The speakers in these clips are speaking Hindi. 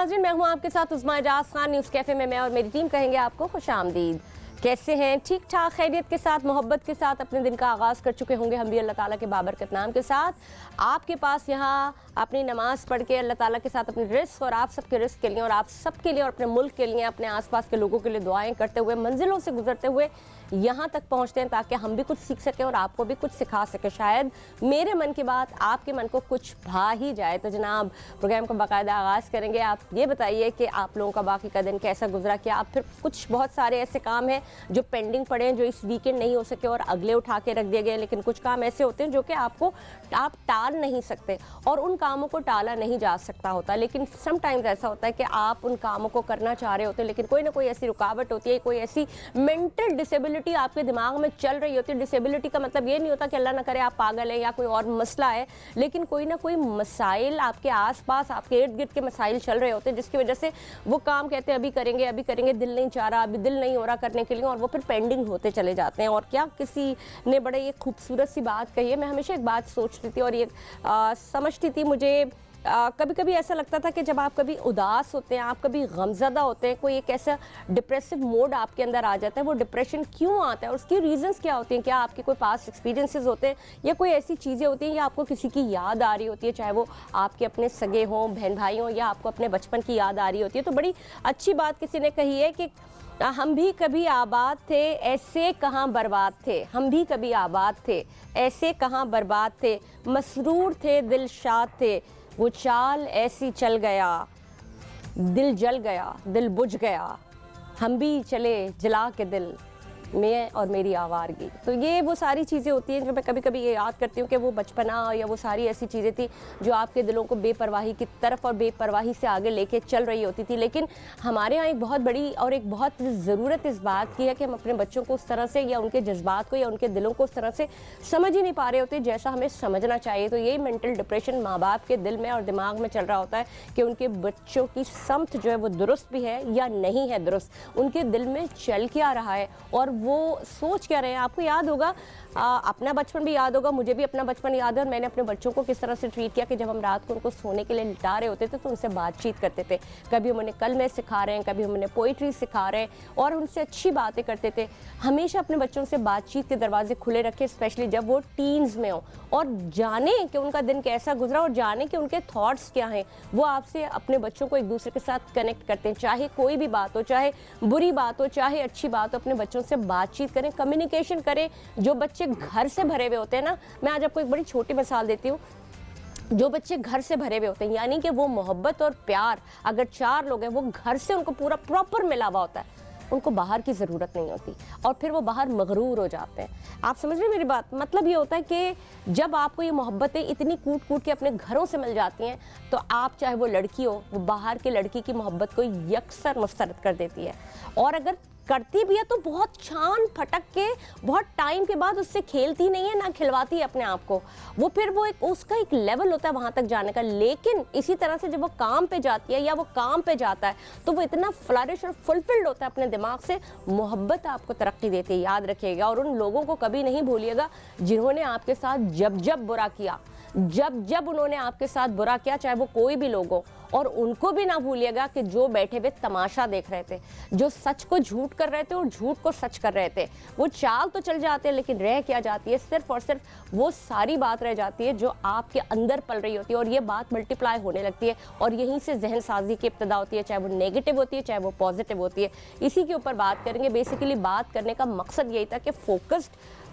नाज़रीन, मैं हूं आपके साथ उस्मा एजाज खान। न्यूज़ कैफ़े में मैं और मेरी टीम कहेंगे आपको खुशामदीद। कैसे हैं? ठीक ठाक, खैरियत के साथ, मोहब्बत के साथ अपने दिन का आगाज़ कर चुके होंगे हम भी अल्लाह ताला के बाबरकत नाम के साथ। आपके पास यहाँ अपनी नमाज़ पढ़ के अल्लाह ताला के साथ अपने रिस्क और आप सबके रिस्क के लिए और आप सबके लिए और अपने मुल्क के लिए, अपने आसपास के लोगों के लिए दुआएं करते हुए, मंजिलों से गुजरते हुए यहाँ तक पहुँचते हैं ताकि हम भी कुछ सीख सकें और आपको भी कुछ सिखा सकें। शायद मेरे मन की बात आपके मन को कुछ भा ही जाए। तो जनाब, प्रोग्राम का बाकायदा आगाज़ करेंगे। आप ये बताइए कि आप लोगों का बाकी का दिन कैसा गुजरा, क्या आप फिर कुछ बहुत सारे ऐसे काम हैं जो पेंडिंग पड़े हैं, जो इस वीकेंड नहीं हो सके और अगले उठा के रख दिए गए, लेकिन कुछ काम ऐसे होते हैं जो कि आप टाल नहीं सकते और उन कामों को टाला नहीं जा सकता होता। लेकिन समटाइम्स ऐसा होता है कि आप उन कामों को करना चाह रहे होते हैं, लेकिन कोई ना कोई ऐसी रुकावट होती है, कोई ऐसी मेंटल डिसेबिलिटी आपके दिमाग में चल रही होती है। डिसेबिलिटी का मतलब ये नहीं होता कि अल्लाह ना करे आप पागल हैं या कोई और मसला है, लेकिन कोई ना कोई मसाइल आपके आसपास, आपके इर्द गिर्द के मसाइल चल रहे होते हैं, जिसकी वजह से वो काम कहते हैं अभी करेंगे, दिल नहीं चाह रहा, अभी दिल नहीं हो रहा करने के लिए, और वो फिर पेंडिंग होते चले जाते हैं। और क्या किसी ने बड़े ये खूबसूरत सी बात कही है। मैं हमेशा एक बात सोचती थी और ये समझती थी, मुझे कभी कभी ऐसा लगता था कि जब आप कभी उदास होते हैं, आप कभी गमज़दा होते हैं, कोई एक ऐसा डिप्रेसिव मोड आपके अंदर आ जाता है, वो डिप्रेशन क्यों आता है और उसकी रीजंस क्या होती हैं? क्या आपके कोई पास्ट एक्सपीरियंसेस होते हैं या कोई ऐसी चीज़ें होती हैं या आपको किसी की याद आ रही होती है, चाहे वो आपके अपने सगे हों, बहन भाई हों, या आपको अपने बचपन की याद आ रही होती है। तो बड़ी अच्छी बात किसी ने कही है कि हम भी कभी आबाद थे, ऐसे कहाँ बर्बाद थे। हम भी कभी आबाद थे, ऐसे कहाँ बर्बाद थे। मसरूर थे, दिलशाद थे, वो चाल ऐसी चल गया, दिल जल गया, दिल बुझ गया। हम भी चले जला के दिल, मैं और मेरी आवारगी। तो ये वो सारी चीज़ें होती हैं जो मैं कभी कभी ये याद करती हूँ कि वो बचपना या वो सारी ऐसी चीज़ें थी जो आपके दिलों को बेपरवाही की तरफ और बेपरवाही से आगे लेके चल रही होती थी। लेकिन हमारे यहाँ एक बहुत बड़ी और एक बहुत ज़रूरत इस बात की है कि हम अपने बच्चों को उस तरह से या उनके जज्बात को या उनके दिलों को उस तरह से समझ ही नहीं पा रहे होते जैसा हमें समझना चाहिए। तो यही मेंटल डिप्रेशन माँ बाप के दिल में और दिमाग में चल रहा होता है कि उनके बच्चों की समत जो है वो दुरुस्त भी है या नहीं है दुरुस्त, उनके दिल में चल क्या रहा है और वो सोच क्या रहे हैं। आपको याद होगा, अपना बचपन भी याद होगा, मुझे भी अपना बचपन याद है और मैंने अपने बच्चों को किस तरह से ट्रीट किया कि जब हम रात को उनको सोने के लिए लिटा रहे होते थे तो उनसे बातचीत करते थे। कभी हम उन्हें कलमे सिखा रहे हैं, कभी हम उन्हें पोइट्री सिखा रहे हैं और उनसे अच्छी बातें करते थे। हमेशा अपने बच्चों से बातचीत के दरवाजे खुले रखे, स्पेशली जब वो टीन्स में हो, और जाने कि उनका दिन कैसा गुजरा और जाने कि उनके थॉट्स क्या हैं। वो आपसे अपने बच्चों को एक दूसरे के साथ कनेक्ट करते हैं, चाहे कोई भी बात हो, चाहे बुरी बात हो, चाहे अच्छी बात हो। अपने बच्चों से बातचीत करें, कम्युनिकेशन करें। जो बच्चे घर से भरे हुए होते हैं ना, मैं आज आपको एक बड़ी छोटी मिसाल देती हूँ। जो बच्चे घर से भरे हुए होते हैं, यानी कि वो मोहब्बत और प्यार, अगर 4 लोग हैं, वो घर से उनको पूरा प्रॉपर मिला हुआ होता है, उनको बाहर की ज़रूरत नहीं होती और फिर वो बाहर मगरूर हो जाते हैं। आप समझ रहे हैं मेरी बात? मतलब ये होता है कि जब आपको ये मोहब्बतें इतनी कूट कूट के अपने घरों से मिल जाती हैं तो आप, चाहे वो लड़की हो, वो बाहर की लड़की की मोहब्बत को यकसर मुस्तरद कर देती है। और अगर करती भी है तो बहुत छान फटक के, बहुत टाइम के बाद उससे खेलती नहीं है, ना खिलवाती है अपने आप को। वो फिर वो एक उसका एक लेवल होता है वहाँ तक जाने का। लेकिन इसी तरह से जब वो काम पे जाती है या वो काम पे जाता है तो वो इतना फ्लरिश और फुलफिल्ड होता है अपने दिमाग से। मोहब्बत आपको तरक्की देती है, याद रखिएगा। और उन लोगों को कभी नहीं भूलिएगा जिन्होंने आपके साथ जब जब बुरा किया, जब जब उन्होंने आपके साथ बुरा किया, चाहे वो कोई भी लोग हो। और उनको भी ना भूलिएगा कि जो बैठे हुए तमाशा देख रहे थे, जो सच को झूठ कर रहे थे और झूठ को सच कर रहे थे। वो चाल तो चल जाते हैं, लेकिन रह क्या जाती है? सिर्फ और सिर्फ वो सारी बात रह जाती है जो आपके अंदर पल रही होती है, और ये बात मल्टीप्लाई होने लगती है और यहीं से जहन साजी की इब्तिदा होती है, चाहे वो नेगेटिव होती है, चाहे वो पॉजिटिव होती है। इसी के ऊपर बात करेंगे। बेसिकली बात करने का मकसद यही था कि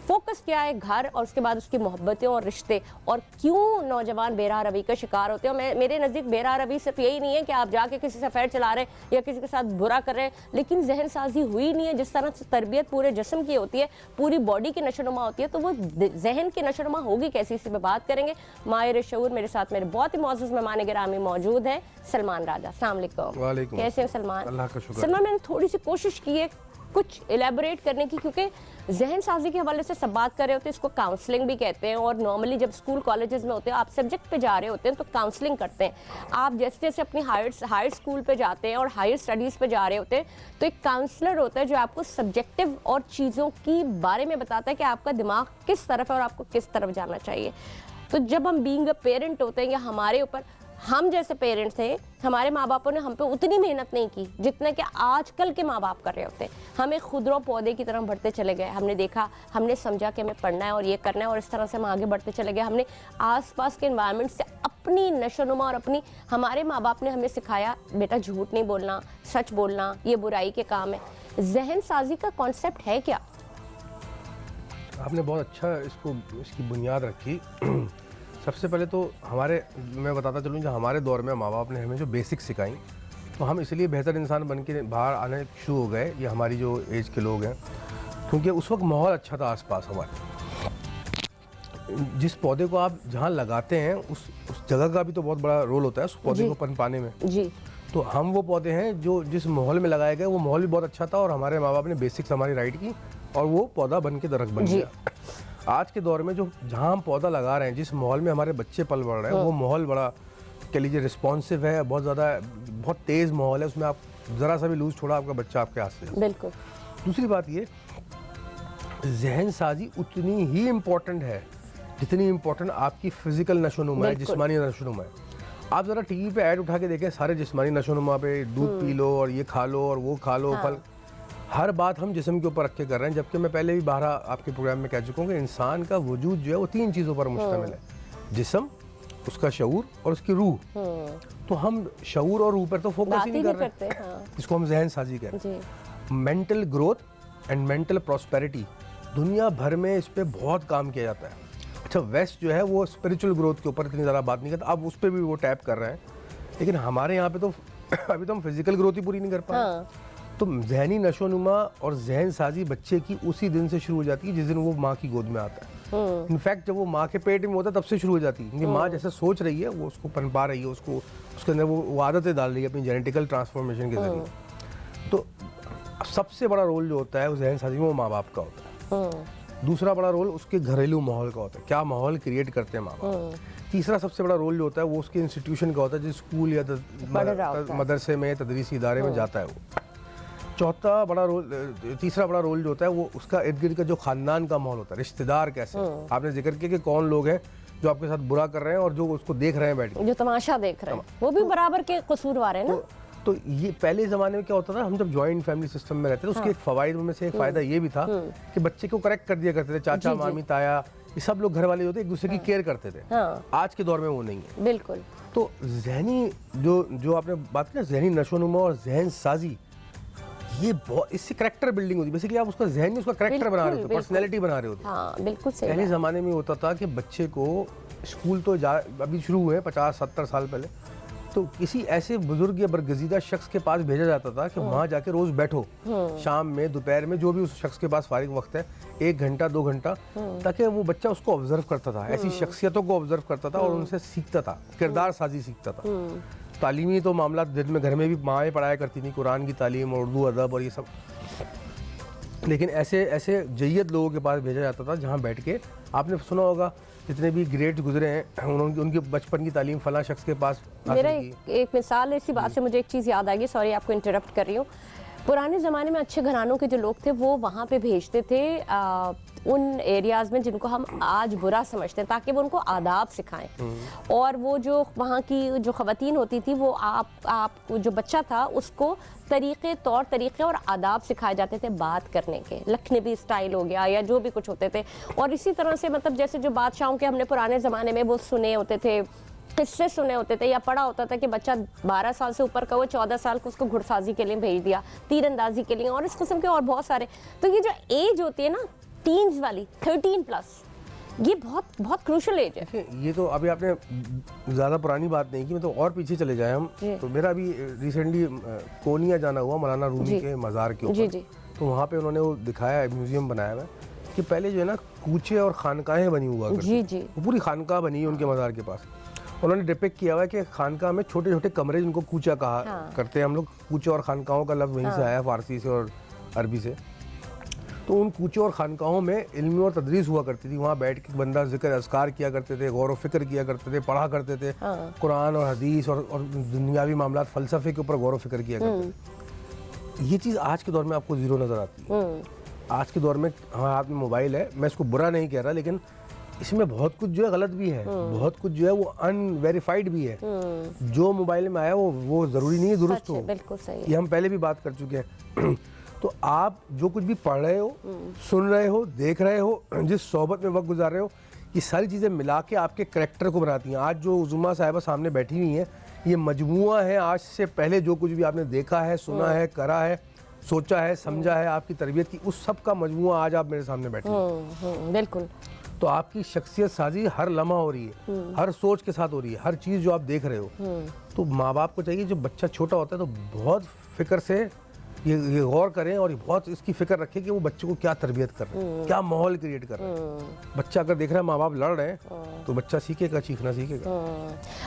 फोकस क्या है, घर और उसके बाद उसकी मोहब्बतें और रिश्ते, और क्यों नौजवान बेराह रवि का शिकार होते हैं। मेरे नज़दीक बेराह रवि सिर्फ यही नहीं है कि आप जाके किसी से अफेयर चला रहे हैं या किसी के साथ बुरा कर रहे हैं, लेकिन जहन साजी हुई नहीं है। जिस तरह से तरबियत पूरे जिस्म की होती है, पूरी बॉडी की नशोनुमा होती है, तो वो जहन की नशोनुमा होगी कैसी, इसी पे बात करेंगे। माहिर शऊर मेरे साथ मेरे बहुत ही मौजूद मेहमान गिरामी मौजूद हैं, सलमान राजा। अस्सलाम वालेकुम। कैसे हैं सलमान? अल्लाह का शुक्र। सलमान, मैंने थोड़ी सी कोशिश की है कुछ एलेबोरेट करने की, क्योंकि जहन साजी के हवाले से सब बात कर रहे होते हैं। इसको काउंसलिंग भी कहते हैं और नॉर्मली जब स्कूल कॉलेजेस में होते हैं, आप सब्जेक्ट पे जा रहे होते हैं तो काउंसलिंग करते हैं। आप जैसे जैसे अपनी हायर स्कूल पे जाते हैं और हायर स्टडीज़ पे जा रहे होते हैं तो एक काउंसलर होता है जो आपको सब्जेक्टिव और चीज़ों की बारे में बताता है कि आपका दिमाग किस तरफ है और आपको किस तरफ जाना चाहिए। तो जब हम बीइंग अ पेरेंट होते हैं या हमारे ऊपर हम जैसे पेरेंट्स थे, हमारे माँ बापों ने हम पे उतनी मेहनत नहीं की जितना कि आजकल के माँ बाप कर रहे होते हैं। हमें खुदरो पौधे की तरह बढ़ते चले गए, हमने देखा, हमने समझा कि हमें पढ़ना है और ये करना है और इस तरह से हम आगे बढ़ते चले गए। हमने आसपास के एनवायरनमेंट से अपनी नशोनुमा और अपनी, हमारे माँ बाप ने हमें सिखाया बेटा झूठ नहीं बोलना, सच बोलना ये बुराई के काम है। जहन साजी का कॉन्सेप्ट है क्या? आपने बहुत अच्छा इसकी बुनियाद रखी। सबसे पहले तो मैं बताता चलूँ, जो हमारे दौर में माँ बाप ने हमें जो बेसिक सिखाई, तो हम इसलिए बेहतर इंसान बन के बाहर आने शुरू हो गए, ये हमारी जो एज के लोग हैं, क्योंकि उस वक्त माहौल अच्छा था आसपास हमारे। जिस पौधे को आप जहाँ लगाते हैं उस जगह का भी तो बहुत बड़ा रोल होता है उस पौधे को पनपाने में जी। तो हम वो पौधे हैं जो जिस माहौल में लगाए गए, वो माहौल भी बहुत अच्छा था और हमारे माँ बाप ने बेसिक्स हमारी राइट की और वो पौधा बन के दरख्त बन गया। आज के दौर में जो जहाँ हम पौधा लगा रहे हैं, जिस माहौल में हमारे बच्चे पल बढ़ रहे हैं, वो माहौल बड़ा कह लीजिए रिस्पॉन्सिव है, बहुत तेज़ माहौल है, उसमें आप ज़रा सा भी लूज छोड़ा आपका बच्चा आपके हाथ से। बिल्कुल। दूसरी बात ये, जहन साजी उतनी ही इम्पोर्टेंट है जितनी इम्पोर्टेंट आपकी फिजिकल नशोनुमा है, जिस्मानी नशोनुमा है। आप ज़रा टीवी पे ऐड उठा के देखें, सारे जिस्मानी नशोनुमा पे दूध पी लो और ये खा लो और वो खा लो, फल, हर बात हम जिस्म के ऊपर रख के कर रहे हैं। जबकि मैं पहले भी बाहर आपके प्रोग्राम में कह चुका हूँ कि इंसान का वजूद जो है वो 3 चीज़ों पर मुश्तमिल है, जिस्म, उसका शऊर और उसकी रूह। तो हम शऊर और रूह पर तो फोकस ही नहीं कर रहे हैं। इसको हम जहन साजी कह रहे हैं। Mental growth and mental prosperity, दुनिया भर में इस पर बहुत काम किया जाता है। अच्छा, वेस्ट जो है वो स्पिरिचुअल ग्रोथ के ऊपर इतनी ज़्यादा बात नहीं करता, अब उस पर भी वो टैप कर रहे हैं, लेकिन हमारे यहाँ पे तो अभी तो हम फिजिकल ग्रोथ ही पूरी नहीं कर पाए। तो जहनी नशोनुमा और जहन साजी बच्चे की उसी दिन से शुरू हो जाती है जिस दिन वो माँ की गोद में आता है। इनफैक्ट जब वो माँ के पेट में होता है तब से शुरू हो जाती है, क्योंकि माँ जैसे सोच रही है वो उसको पनपा रही है, उसको उसके अंदर वो आदतें डाल रही है अपनी जेनेटिकल ट्रांसफॉर्मेशन के जरिए। तो सबसे बड़ा रोल जो होता है वो जहन साजी में वो माँ बाप का होता है। दूसरा बड़ा रोल उसके घरेलू माहौल का होता है, क्या माहौल क्रिएट करते हैं माँ बाप। तीसरा सबसे बड़ा रोल जो होता है वो उसके इंस्टीट्यूशन का होता है, जिस स्कूल या मदरसे में, तदरीसी इदारे में जाता है वो। तीसरा बड़ा रोल जो होता है वो उसका इर्द गिर्द का जो खानदान का माहौल होता है, रिश्तेदार कैसे, आपने जिक्र किया कि कौन लोग हैं जो आपके साथ बुरा कर रहे हैं और जो उसको देख रहे हैं बैठ के, जो तमाशा देख रहे हैं, वो भी बराबर के कसूरवार हैं ना। तो ये पहले ज़माने में क्या होता था, हम जब जॉइंट फैमिली सिस्टम में रहते थे, उसके एक फ़वाइद में से एक फ़ायदा ये भी था कि बच्चे को करेक्ट कर दिया करते थे, चाचा मामी ताया ये सब लोग घर वाले होते एक दूसरे की केयर करते थे। आज के दौर में वो नहीं है। बिल्कुल। तो जहनी जो आपने बात की ना, जहनी नशोनुमा और जहन साजी, ये बहुत, इससे करेक्टर बिल्डिंग होती है। बेसिकली आप उसका जहन उसका करेक्टर बना रहे होते, पर्सनैलिटी बना रहे होते। हाँ, बिल्कुल सही। पहले ज़माने में होता था कि बच्चे को स्कूल तो अभी शुरू हुए 50-70 साल पहले, तो किसी ऐसे बुजुर्ग या बरगजीदा शख्स के पास भेजा जाता था कि वहाँ जाके रोज बैठो, शाम में दोपहर में जो भी उस शख्स के पास फारिग वक्त है, 1 घंटा 2 घंटा, ताकि वो बच्चा उसको ऑब्जर्व करता था, ऐसी शख्सियतों को ऑब्जर्व करता था और उनसे सीखता था, किरदार साजी सीखता था। तालीमी तो मामला दिन में घर में भी माएँ पढ़ाया करती थी, कुरान की तालीम और उर्दू अदब और ये सब, लेकिन ऐसे जय्यद लोगों के पास भेजा जाता था जहाँ बैठ के, आपने सुना होगा जितने भी ग्रेट गुजरे हैं उनके बचपन की तालीम फला शख्स के पास। मेरा एक मिसाल इसी बात से मुझे एक चीज़ याद आ गई, सॉरी आपको इंटरप्ट कर रही हूँ। पुराने ज़माने में अच्छे घरानों के जो लोग थे वो वहाँ पे भेजते थे उन एरियाज़ में जिनको हम आज बुरा समझते हैं, ताकि वो उनको आदाब सिखाएं। और वो जो वहाँ की जो ख़वातीन होती थी वो आप जो बच्चा था उसको तौर तरीक़े और आदाब सिखाए जाते थे बात करने के, लखनवी स्टाइल हो गया या जो भी कुछ होते थे। और इसी तरह से मतलब जैसे जो बादशाहों के हमने पुराने ज़माने में वो सुने होते थे, किस्से सुने होते थे या पढ़ा होता था कि बच्चा 12 साल से ऊपर का वो 14 साल को उसको घुड़साजी के लिए भेज दिया, तीरंदाजी के लिए और इस किस्म के और बहुत सारे। तो ये जो एज होती है ना टीन्स वाली 13+, ये बहुत क्रूशल एज है। ये तो अभी आपने ज़्यादा पुरानी बात नहीं की, मैं तो और पीछे चले जाए हम। तो मेरा अभी रिसेंटली कोनिया जाना हुआ, मौलाना रूमी के मज़ार के ऊपर। तो वहाँ पे उन्होंने वो दिखाया, म्यूजियम बनाया हुआ कि पहले जो है ना कूचे और खानकाहें बनी हुआ करती, वो पूरी खानकाह बनी है उनके मज़ार के पास। उन्होंने डिपिक्ट किया हुआ है कि खानकाह में छोटे छोटे कमरे जिनको कूचा कहा करते हैं हम लोग, कूचे और खानकाहों का लफ्ज़ वहीं से आया, फारसी से और अरबी से। तो उन कूचे और खानकाहों में इल्म और तदरीस हुआ करती थी, वहाँ बैठ के बंदा जिक्र अज़कार किया करते थे, गौर व फिक्र किया करते थे, पढ़ा करते थे कुरान और हदीस और दुनियावी मामलात फ़लसफ़े के ऊपर गौर व फिक्र किया करते थे। ये चीज़ आज के दौर में आपको ज़ीरो नज़र आती है। आज के दौर में हमारे हाथ में मोबाइल है, मैं इसको बुरा नहीं कह रहा, लेकिन इसमें बहुत कुछ जो है गलत भी है, बहुत कुछ जो है वो अनवेरिफाइड भी है। जो मोबाइल में आया वो जरूरी नहीं है दुरुस्त हो। बिल्कुल सही है। ये हम पहले भी बात कर चुके हैं। तो आप जो कुछ भी पढ़ रहे हो, सुन रहे हो, देख रहे हो, जिस सोहबत में वक्त गुजार रहे हो, ये सारी चीज़ें मिला के आपके करैक्टर को बनाती हैं। आज जो उज़ुमा साहिबा सामने बैठी हुई हैं, ये मजमुआ है आज से पहले जो कुछ भी आपने देखा है, सुना है, करा है, सोचा है, समझा है, आपकी तरबियत की, उस सब का मजमुआ आज आप मेरे सामने बैठे हैं। बिल्कुल। तो आपकी शख्सियत साजी हर लम्हा हो रही है, हर सोच के साथ हो रही है, हर चीज़ जो आप देख रहे हो। तो माँ बाप को चाहिए, जब बच्चा छोटा होता है तो बहुत फिक्र से ये गौर करें और बहुत इसकी फिक्र रखें कि वो बच्चे को क्या तरबियत कर रहे हैं, क्या माहौल क्रिएट कर रहे हैं। बच्चा अगर देख रहा है माँ बाप लड़ रहे हैं तो बच्चा सीखेगा, चीखना सीखेगा।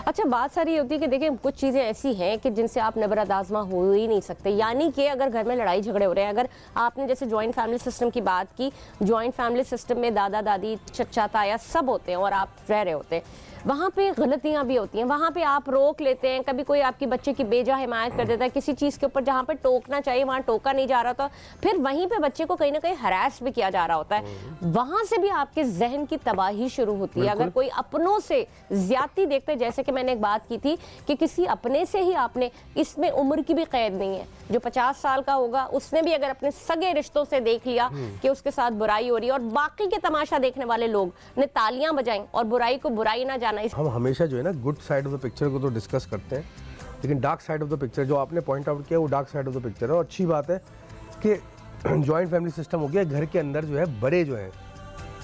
अच्छा, बात सारी होती है कि देखिए कुछ चीज़ें ऐसी हैं कि जिनसे आप नबरद आज़मा हो ही नहीं सकते। यानी कि अगर घर में लड़ाई झगड़े हो रहे हैं, अगर आपने जैसे जॉइंट फैमिली सिस्टम की बात की, जॉइंट फैमिली सिस्टम में दादा दादी, चचा ताया सब होते हैं और आप रह रहे होते हैं, वहाँ पे गलतियाँ भी होती हैं, वहाँ पे आप रोक लेते हैं, कभी कोई आपकी बच्चे की बेजा हिमायत कर देता है किसी चीज़ के ऊपर जहाँ पे टोकना चाहिए वहाँ टोका नहीं जा रहा था, फिर वहीं पे बच्चे को कहीं ना कहीं हरास भी किया जा रहा होता है। वहाँ से भी आपके जहन की तबाही शुरू होती है। अगर कोई अपनों से ज्यादती देखते हैं, जैसे कि मैंने एक बात की थी कि किसी अपने से ही आपने, इसमें उम्र की भी कैद नहीं है, जो 50 साल का होगा उसने भी अगर अपने सगे रिश्तों से देख लिया कि उसके साथ बुराई हो रही है और बाकी के तमाशा देखने वाले लोग ने तालियां बजाएं और बुराई को बुराई ना जाना। हम हमेशा जो है ना good side of the picture को तो डिस्कस करते हैं, लेकिन dark side of the picture जो आपने पॉइंट आउट किया वो dark side of the picture है। और अच्छी बात है कि जॉइंट फैमिली सिस्टम हो गया, घर के अंदर जो है बड़े जो हैं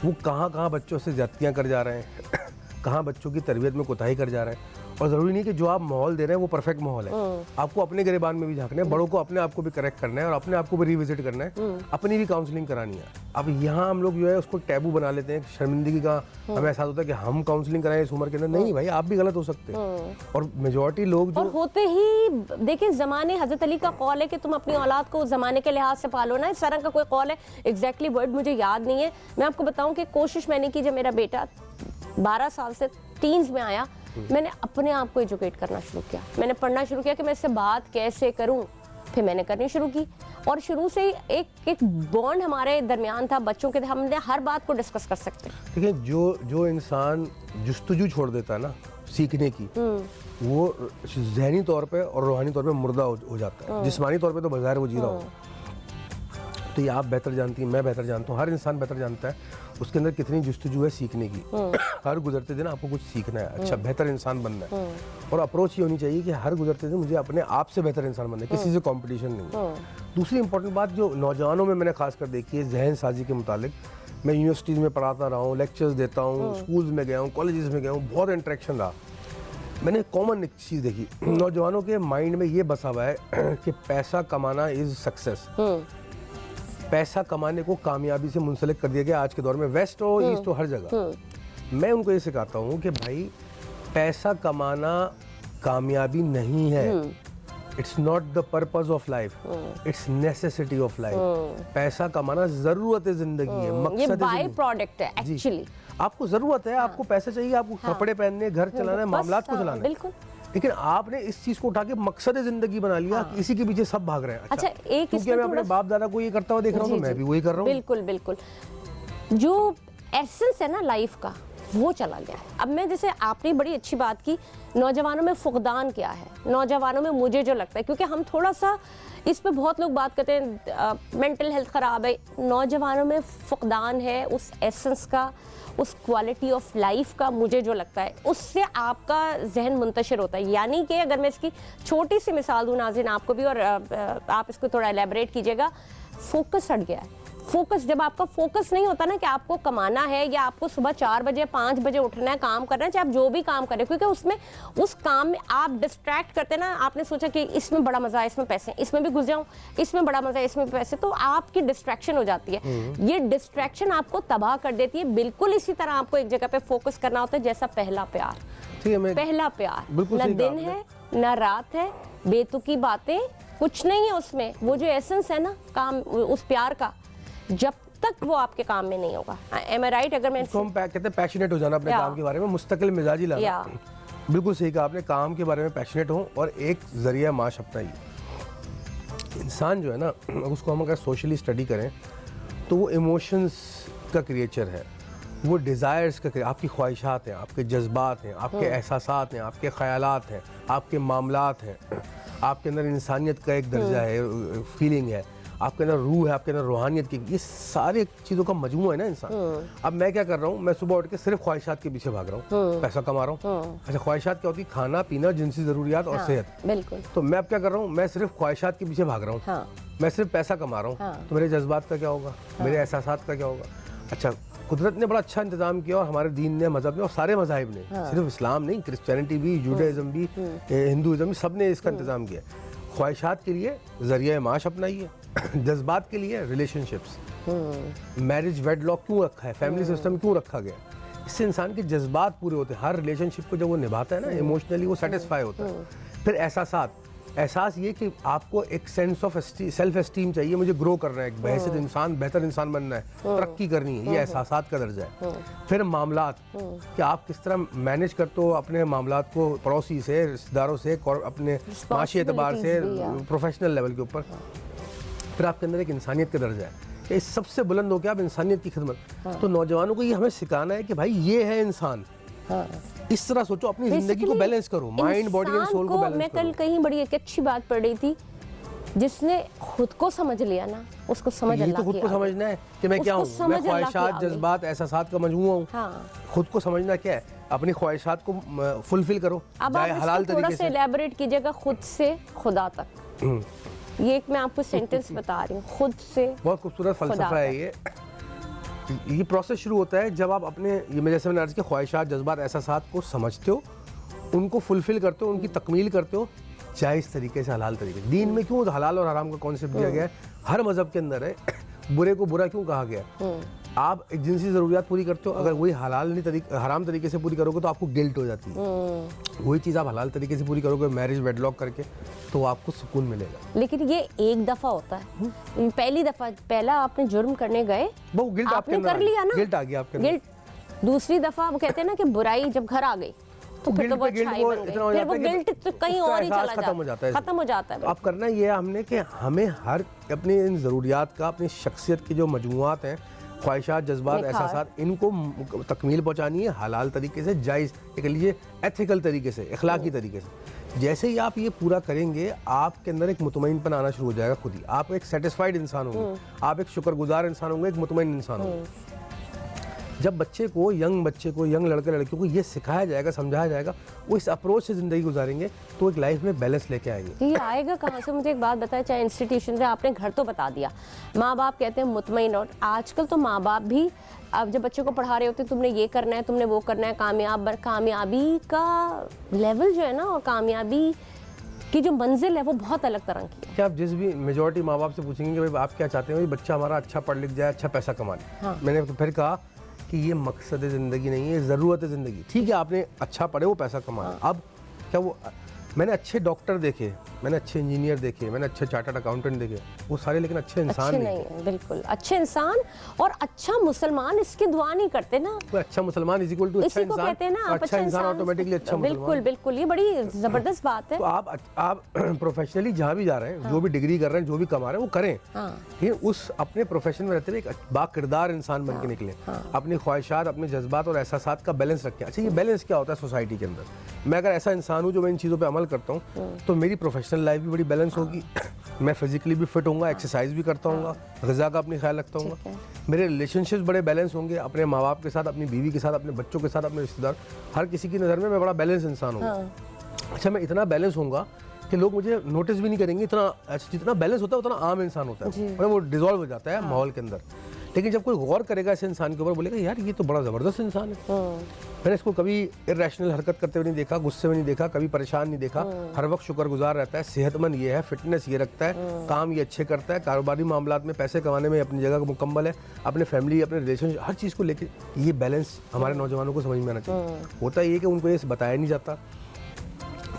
वो कहाँ बच्चों से ज्यादतियाँ कर जा रहे हैं, कहाँ बच्चों की तरबियत में कोताही कर जा रहे हैं। और ज़रूरी नहीं कि जो आप माहौल दे रहे हैं वो परफेक्ट माहौल है, आपको अपने गिरेबान में भी झांकना है, बड़ों को अपने आप को भी करेक्ट करना है और अपने आप को भी रिविजिट करना है, अपनी भी काउंसलिंग करानी है। अब यहाँ हम लोग जो है उसको टैबू बना लेते हैं, शर्मिंदगी का हमें एहसास होता है कि हम काउंसलिंग कराएं इस उम्र के अंदर। नहीं भाई, आप भी गलत हो सकते हैं। और मेजॉरिटी लोग जो और होते ही देखिए, ज़माने हज़रत अली का कौल है कि तुम अपनी औलाद को ज़माने के लिहाज से पालो ना, इस तरह का कोई कौल है, एग्जैक्टली वर्ड मुझे याद नहीं है। मैं आपको बताऊं कि कोशिश मैंने की, जब मेरा बेटा 12 साल से टीन्स में आया, मैंने अपने आप को एजुकेट करना शुरू किया, मैंने पढ़ना शुरू किया कि मैं इससे बात कैसे करूं, फिर मैंने करनी शुरू की। और शुरू से ही एक बॉन्ड हमारे दरमियान था बच्चों के, हमने हर बात को डिस्कस कर सकते। देखिए, जो इंसान जुस्तजू छोड़ देता है ना सीखने की, वो जहनी तौर पे और रूहानी तौर पे मुर्दा हो जाता है। जिस्मानी तौर पे तो बाजार वो जी रहा हो। तो ये आप बेहतर जानती हैं, मैं बेहतर जानता हूँ, हर इंसान बेहतर जानता है उसके अंदर कितनी जुस्तजू है सीखने की। हर गुजरते दिन आपको कुछ सीखना है, अच्छा बेहतर इंसान बनना है। और अप्रोच ये होनी चाहिए कि हर गुजरते दिन मुझे अपने आप से बेहतर इंसान बनना है, किसी से कंपटीशन नहीं। दूसरी इंपॉर्टेंट बात जो नौजवानों में मैंने खासकर देखी है जहन साजी के मुतालिक, मैं यूनिवर्सिटीज़ में पढ़ाता रहा हूँ, लेक्चर्स देता हूँ, स्कूल्स में गया हूँ, कॉलेजेस में गया हूँ, बहुत इंटरेक्शन रहा। मैंने कॉमन एक चीज़ देखी, नौजवानों के माइंड में ये बसा हुआ है कि पैसा कमाना इज़ सक्सेस। पैसा कमाने को कामयाबी से मुंसलिक कर दिया गया आज के दौर में, वेस्ट हो ईस्ट हो हर जगह। मैं उनको ये सिखाता हूँ कि भाई पैसा कमाना कामयाबी नहीं है, it's not the purpose of life, it's necessity of life. पैसा कमाना जरूरत है जिंदगी है, मकसद ये बाय प्रोडक्ट है एक्चुअली। आपको जरूरत है, आपको पैसे चाहिए, आपको कपड़े पहनने, घर चलाना है, मामलात को चलाना है, बिल्कुल। लेकिन आपने इस चीज को उठा के मकसद जिंदगी बना लिया, इसी के पीछे सब भाग रहे हैं। अच्छा, एक क्योंकि मैं अपने बाप दादा को ये करता हुआ देख रहा हूँ तो मैं भी वही कर रहा हूँ। बिल्कुल बिल्कुल, जो एसेंस है ना लाइफ का वो चला गया है। अब मैं, जैसे आपने बड़ी अच्छी बात की, नौजवानों में फुकदान क्या है, नौजवानों में मुझे जो लगता है, क्योंकि हम थोड़ा सा इस पे बहुत लोग बात करते हैं मेंटल हेल्थ ख़राब है, नौजवानों में फुकदान है उस एसेंस का, उस क्वालिटी ऑफ लाइफ का। मुझे जो लगता है उससे आपका जहन मुंतशिर होता है। यानी कि अगर मैं इसकी छोटी सी मिसाल दूँ नाज़रीन आपको भी, और आप इसको थोड़ा एलैबोरेट कीजिएगा, फोकस हट गया है। फोकस, जब आपका फोकस नहीं होता ना कि आपको कमाना है या आपको सुबह 4 बजे 5 बजे उठना है, काम करना है, चाहे आप जो भी काम करें, क्योंकि उसमें उस काम में आप डिस्ट्रैक्ट करते ना, आपने सोचा कि इसमें बड़ा मजा है, इसमें पैसे, इसमें भी घुस जाऊं, इसमें बड़ा मजा है, इसमें भी पैसे, तो आपकी डिस्ट्रैक्शन हो जाती है। ये डिस्ट्रैक्शन आपको तबाह कर देती है। बिल्कुल इसी तरह आपको एक जगह पे फोकस करना होता है, जैसा पहला प्यार। पहला प्यार, न दिन है न रात है, बेतुकी बातें कुछ नहीं है उसमें। वो जो एसेंस है ना काम उस प्यार का, जब तक वो आपके काम में नहीं होगा, एम आई राइट? अगर मैं हम कहते हैं पैशनेट हो जाना अपने काम के बारे में, मुस्तकिल मिजाजी लाना। बिल्कुल सही कहा आपने, काम के बारे में पैशनेट हो और एक जरिया माश अपना ही। इंसान जो है ना, उसको हम अगर सोशली स्टडी करें तो वो इमोशंस का क्रिएचर है। वो डिज़ायर्स का, आपकी ख्वाहिशात हैं, आपके जज्बात हैं, आपके एहसासात हैं, आपके ख़यालात हैं, आपके मामलात हैं, आपके अंदर इंसानियत का एक दर्जा है, फीलिंग है, आपके अंदर रूह है, आपके अंदर रूहानियत की, ये सारी चीज़ों का मजमू है ना इंसान। अब मैं क्या कर रहा हूँ, मैं सुबह उठ के सिर्फ ख्वाहिशात के पीछे भाग रहा हूँ, पैसा कमा रहा हूँ। अच्छा, ख्वाहिशात क्या होती है? खाना पीना, जिनसी ज़रूरियात और सेहत। बिल्कुल। तो मैं अब क्या कर रहा हूँ, मैं सिर्फ ख्वाहिशात के पीछे भाग रहा हूँ। हाँ। मैं सिर्फ पैसा कमा रहा हूँ, तो मेरे जज्बात का क्या होगा? मेरे एहसासात का क्या होगा? अच्छा, कुदरत ने बड़ा अच्छा इंतजाम किया, और हमारे दीन ने, मजहब ने, और सारे मज़ाहिब ने, सिर्फ इस्लाम नहीं, क्रिश्चियनिटी भी, जूडाइज़म भी, हिंदुइज़म भी, सब ने इसका इंतज़ाम किया। ख्वाहिशात के लिए ज़रिया माश अपनाइए, जज्बात के लिए रिलेशनशिप्स। मैरिज वेडलॉक क्यों रखा है, फैमिली सिस्टम क्यों रखा गया? इससे इंसान के जज्बात पूरे होते हैं। हर रिलेशनशिप को जब वो निभाता है ना, इमोशनली वो सेटिस्फाई होता है। फिर एहसास ये कि आपको एक सेंस ऑफ सेल्फ एस्टीम चाहिए, मुझे ग्रो करना है, एक बेहतर इंसान, बेहतर इंसान बनना है, तरक्की करनी है, ये एहसासात का दर्जा है। फिर मामलात, कि आप किस तरह मैनेज करते हो अपने मामलात को, पड़ोसी से, रिश्तेदारों से, अपने माशी एतबार से, प्रोफेशनल लेवल के ऊपर। फिर आपके अंदर एक इंसानियत का दर्जा है कि इस सबसे बुलंद होकर आप इंसानियत की खिदमत। तो नौजवानों को ये हमें सिखाना है कि भाई ये है इंसान। इस तरह सोचो, अपनी जिंदगी को बैलेंस करो, माइंड, बॉडी एंड सोल को बैलेंस मैं करो। कल कहीं बड़ी एक अच्छी बात पढ़ रही थी, जिसने खुद को समझ लिया ना, उसको समझ ये अल्लाह तो खुद की को आ गई। समझना है कि मैं क्या हूँ, मैं ख्वाहिशात, जज्बात, एहसासात का मजमूआ हूँ। हाँ। खुद को समझना क्या है, अपनी ख्वाहिशात को फुलफिल करो, अब चाहे आप हलाल इसको थोड़ा तरीके सा से। एलैबोरेट कीजिएगा, खुद से खुदा तक। ये एक मैं आपको सेंटेंस बता रही हूँ, खुद से। बहुत खूबसूरत फलसफा है ये प्रोसेस शुरू होता है जब आप अपने, ये मैं जैसे मैंने अर्ज़ किया, ख्वाहिशात, जज्बात, एहसासात को समझते हो, उनको फुलफिल करते हो, उनकी तकमील करते हो, जायज़ तरीके से, हलाल तरीके से। दीन में क्यों हलाल और हराम का कॉन्सेप्ट दिया गया है? हर मज़हब के अंदर है। बुरे को बुरा क्यों कहा गया है? आप एक जिनसी ज़रूरियात पूरी करते हो, अगर वही हराम तरीके से पूरी करोगे तो आपको गिल्ट हो जाती है। वही चीज़ आप हलाल तरीके से पूरी करोगे, मैरिज वेडलॉक करके, तो आपको सुकून मिलेगा। लेकिन ये एक दफा होता है, पहली दफा, पहला आपने जुर्म करने गए, वो गिल्ट आपके आपने अंदर कर लिया ना, गिल्ट आ गया आपके अंदर। गिल्ट। दूसरी दफा वो कहते हैं ना कि बुराई जब घर आ गई, तो फिर तो वो अच्छाई बन गई, फिर वो गिल्ट तो कहीं और ही चला जाता है, खत्म हो जाता है। अब करना ये है हमने कि हमें हर अपनी इन ज़रूरियात का, अपनी शख्सियत की जो मजमूआत हैं, ख्वाहिशात, जज्बात, एहसासात, इनको तकमील पहुँचानी है हलाल तरीके से, जायज़, कह लीजिए एथिकल तरीके से, अखलाकी तरीके से। जैसे ही आप ये पूरा करेंगे, आपके अंदर एक मुतमईनपन आना शुरू हो जाएगा खुद ही। आप एक सेटिस्फाइड इंसान होंगे, आप एक शुक्रगुजार इंसान होंगे, एक मुतमईन इंसान होंगे। जब बच्चे को, यंग लड़के लड़कियों को ये सिखाया जाएगा, समझाया जाएगा, वो इस अप्रोच से ज़िंदगी गुजारेंगे, तो एक लाइफ में बैलेंस लेके आएंगे। ये आएगा कहाँ से? मुझे एक बात बताए, चाहे इंस्टीट्यूशन से, आपने घर तो बता दिया, माँ बाप कहते हैं मुतमईन, और आजकल तो माँ बाप भी अब जब बच्चे को पढ़ा रहे होते हैं, तुमने ये करना है, तुमने वो करना है, कामयाबी का लेवल जो है ना, और कामयाबी की जो मंजिल है, वो बहुत अलग तरह की है। क्या आप जिस भी मेजॉरिटी माँ बाप से पूछेंगे कि भाई आप क्या चाहते हैं, भाई बच्चा हमारा अच्छा पढ़ लिख जाए, अच्छा पैसा कमा ले। हाँ। मैंने फिर कहा कि ये मकसद ज़िंदगी नहीं है, ज़रूरत है ज़िंदगी। ठीक है, आपने अच्छा पढ़े, वो पैसा कमाना। अब क्या वो, मैंने अच्छे डॉक्टर देखे, मैंने अच्छे इंजीनियर देखे, मैंने अच्छे चार्टर्ड अकाउंटेंट देखे, वो सारे लेकिन अच्छे इंसान नहीं है। बिल्कुल अच्छे इंसान और अच्छा मुसलमान इसकी दुआ नहीं करते ना। अच्छा मुसलमान इज इक्वल टू अच्छा इंसान, कहते हैं ना, अच्छा इंसान ऑटोमेटिकली अच्छा मुसलमान। बिल्कुल, ये बड़ी जबरदस्त बात है। तो आप प्रोफेशनली जहाँ भी जा रहे हैं, जो भी डिग्री कर रहे हैं, जो भी कमा रहे हैं, वो करें, लेकिन उस अपने प्रोफेशन में रहते हुए एक बाकिरदार इंसान बन के निकले। अपनी ख्वाहिशात, अपने जज्बात और एहसासात का बैलेंस रखें। अच्छा, ये बैलेंस क्या होता है सोसाइटी के अंदर? मैं अगर ऐसा इंसान हूँ जो मैं इन चीज़ों पर अमल करता हूँ, तो मेरी प्रोफेशनल लाइफ भी बड़ी बैलेंस होगी, मैं फिजिकली भी फिट होऊंगा, एक्सरसाइज भी करता हूँ, ग़िज़ा का अपनी ख्याल रखता हूँ, मेरे रिलेशनशिप्स बड़े बैलेंस होंगे, अपने माँ बाप के साथ, अपनी बीवी के साथ, अपने बच्चों के साथ, अपने रिश्तेदार, हर किसी की नज़र में मैं बड़ा बैलेंस इंसान हूँ। अच्छा, मैं इतना बैलेंस होऊंगा कि लोग मुझे नोटिस भी नहीं करेंगे। इतना जितना बैलेंस होता है उतना आम इंसान होता है, मतलब वो डिजॉल्व हो जाता है माहौल के अंदर। लेकिन जब कोई गौर करेगा इस इंसान के ऊपर, बोलेगा यार ये तो बड़ा ज़बरदस्त इंसान है, मैंने इसको कभी इर्रेशनल हरकत करते हुए नहीं देखा, गुस्से में नहीं देखा, कभी परेशान नहीं देखा, हर वक्त शुक्रगुजार रहता है, सेहतमंद ये है, फिटनेस ये रखता है, काम ये अच्छे करता है, कारोबारी मामलात में पैसे कमाने में अपनी जगह मुकम्मल है, अपने फैमिली, अपने रिलेशनशिप, हर चीज़ को लेकर ये बैलेंस हमारे नौजवानों को समझ में आना चाहिए। होता ये कि उनको ये बताया नहीं जाता।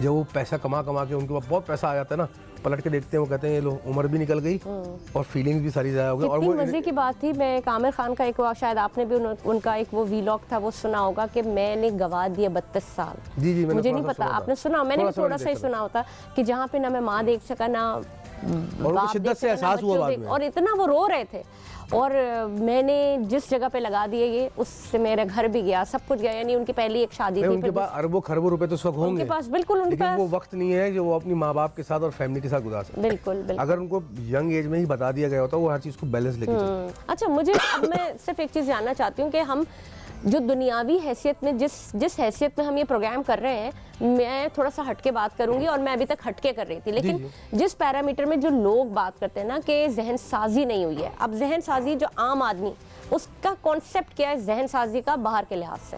जब वो पैसा कमा के उनके पास बहुत पैसा आ जाता है ना, पलट के देखते हैं, वो कहते हैं ये लो उम्र भी निकल गई और फीलिंग्स भी सारी ज़ाया हो गई। और वो मज़े की बात थी, मैं आमिर खान का एक, शायद आपने भी उनका एक वो वीलॉग था, वो सुना होगा कि मैंने गवा दिए 32 साल। जी, मुझे नहीं पता आपने सुना, मैंने भी थोड़ा सा ही सुना होता कि जहाँ पे ना मैं माँ देख सका, ना और शिद्दत से एहसास हुआ बाद में, और इतना वो रो रहे थे। और मैंने जिस जगह पे लगा दिए ये, उससे मेरा घर भी गया, सब कुछ गया। यानी उनकी पहली एक शादी थी, उनके पास अरबों खरबों रुपए तो सब होंगे, उनके पास बिल्कुल, उनके लेकिन पास वो वक्त नहीं है जो वो अपनी माँ बाप के साथ और फैमिली के साथ गुजार सकते। बिल्कुल बिल्कुल। अगर उनको यंग एज में ही बता दिया गया होता वो हर चीज़ को बैलेंस लेके चलते। अच्छा, मुझे अब मैं सिर्फ एक चीज़ जानना चाहती हूँ कि हम जो दुनियावी हैसियत में जिस हैसियत में हम ये प्रोग्राम कर रहे हैं, मैं थोड़ा सा हटके बात करूंगी, और मैं अभी तक हटके कर रही थी, लेकिन जिस पैरामीटर में जो लोग बात करते हैं ना कि जहन साजी नहीं हुई है, अब जहन साजी जो आम आदमी, उसका कॉन्सेप्ट क्या है जहन साजी का बाहर के लिहाज से?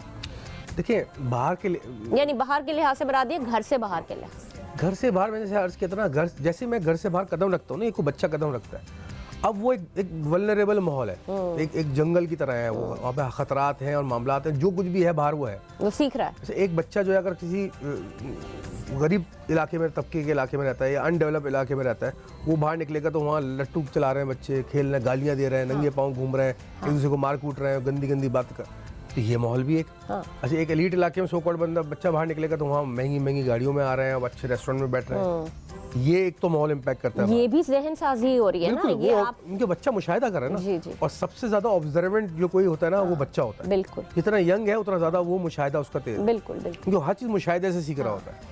देखिए, बाहर के यानी बाहर के लिहाज से बता दिए, घर से बाहर के लिहाज। घर से बाहर, मैंने जैसे अर्ज किया था ना, घर जैसे मैं घर से बाहर कदम रखता हूँ ना, एक बच्चा कदम रखता है, अब वो एक वल्नरेबल माहौल है, एक जंगल की तरह है वो, वहाँ पे खतरात हैं और मामलात हैं, जो कुछ भी है बाहर वो है, वो सीख रहा है। जैसे एक बच्चा जो है अगर किसी गरीब इलाके में, तबके के इलाके में रहता है या अनडेवलप इलाके में रहता है, वो बाहर निकलेगा तो वहाँ लट्टू चला रहे हैं बच्चे, खेल रहे हैं, गालियाँ दे रहे हैं, नंगे पाँव घूम रहे हैं, एक दूसरे को मार कूट रहे हैं, गंदी गंदी बात कर, तो ये माहौल भी एक। अच्छा, एक एलीट इलाके में सो-कॉल्ड बच्चा बाहर निकलेगा तो वहाँ महंगी महंगी गाड़ियों में आ रहे हैं, अच्छे रेस्टोरेंट में बैठ रहे हैं, ये एक तो माहौल इम्पैक्ट करता है। ये भी जहन साजी हो रही है ना, ये आप उनके बच्चा मुशाहिदा कर रहे हैं ना। जी जी। और सबसे ज्यादा ऑब्जर्वेंट जो कोई होता है ना, वो बच्चा होता है। बिल्कुल, जितना यंग है उतना ज्यादा वो मुशाहिदा उसका तेज, बिल्कुल बिल्कुल, क्योंकि हर चीज मुशाहिदे से सीख रहा होता है।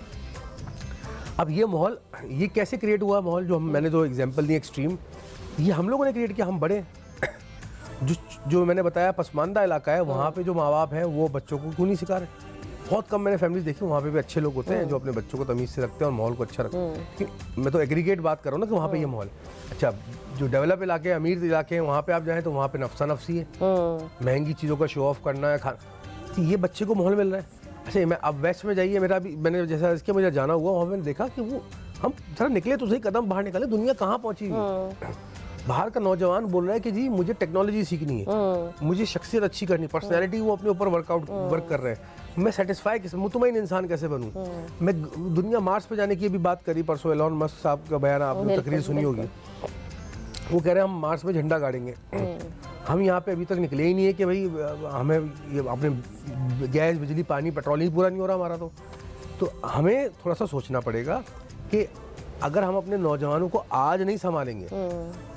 अब ये माहौल, ये कैसे क्रिएट हुआ माहौल, जो मैंने जो एग्जांपल दी एक्सट्रीम, ये हम लोगों ने क्रिएट किया, हम बड़े जो मैंने बताया पसमानदा इलाका है, वहाँ पे जो माँ बाप हैं वो बच्चों को क्यों नहीं सिखा रहे। बहुत कम मैंने फैमिली देखी, वहाँ पे भी अच्छे लोग होते हैं जो अपने बच्चों को तमीज़ से रखते हैं और माहौल को अच्छा रखते हैं। मैं तो एग्रीगेट बात कर रहा हूँ ना कि वहाँ पे ये माहौल। अच्छा, जो डेवलप इलाके हैं, अमीर इलाके हैं, वहाँ पे आप जाएँ तो वहाँ पे नफसा नफसी है, महंगी चीज़ों का शो ऑफ करना है, तो ये बच्चे को माहौल मिल रहा है। अच्छा, मैं अब वेस्ट में जाइए, मेरा भी मैंने जैसा इसके मुझे जाना हुआ, वहाँ मैंने देखा कि वो हम जरा निकले तो सही, कदम बाहर निकाले, दुनिया कहाँ पहुँची है। बाहर का नौजवान बोल रहा है कि जी मुझे टेक्नोलॉजी सीखनी है, मुझे शख्सियत अच्छी करनी, पर्सनैलिटी, वो अपने ऊपर वर्क कर रहे हैं, मैं सेटिस्फाई कैसे, मुतमईन इंसान कैसे बनूं। मैं दुनिया मार्स पे जाने की भी बात करी परसों, एलॉन मस्क साहब का बयान आपने तकरीर सुनी होगी, वो कह रहे हैं हम मार्स में झंडा गाड़ेंगे। हम यहाँ पे अभी तक निकले ही नहीं है कि भाई हमें ये अपने गैस, बिजली, पानी, पेट्रोल ही पूरा नहीं हो रहा हमारा, तो हमें थोड़ा सा सोचना पड़ेगा कि अगर हम अपने नौजवानों को आज नहीं संभालेंगे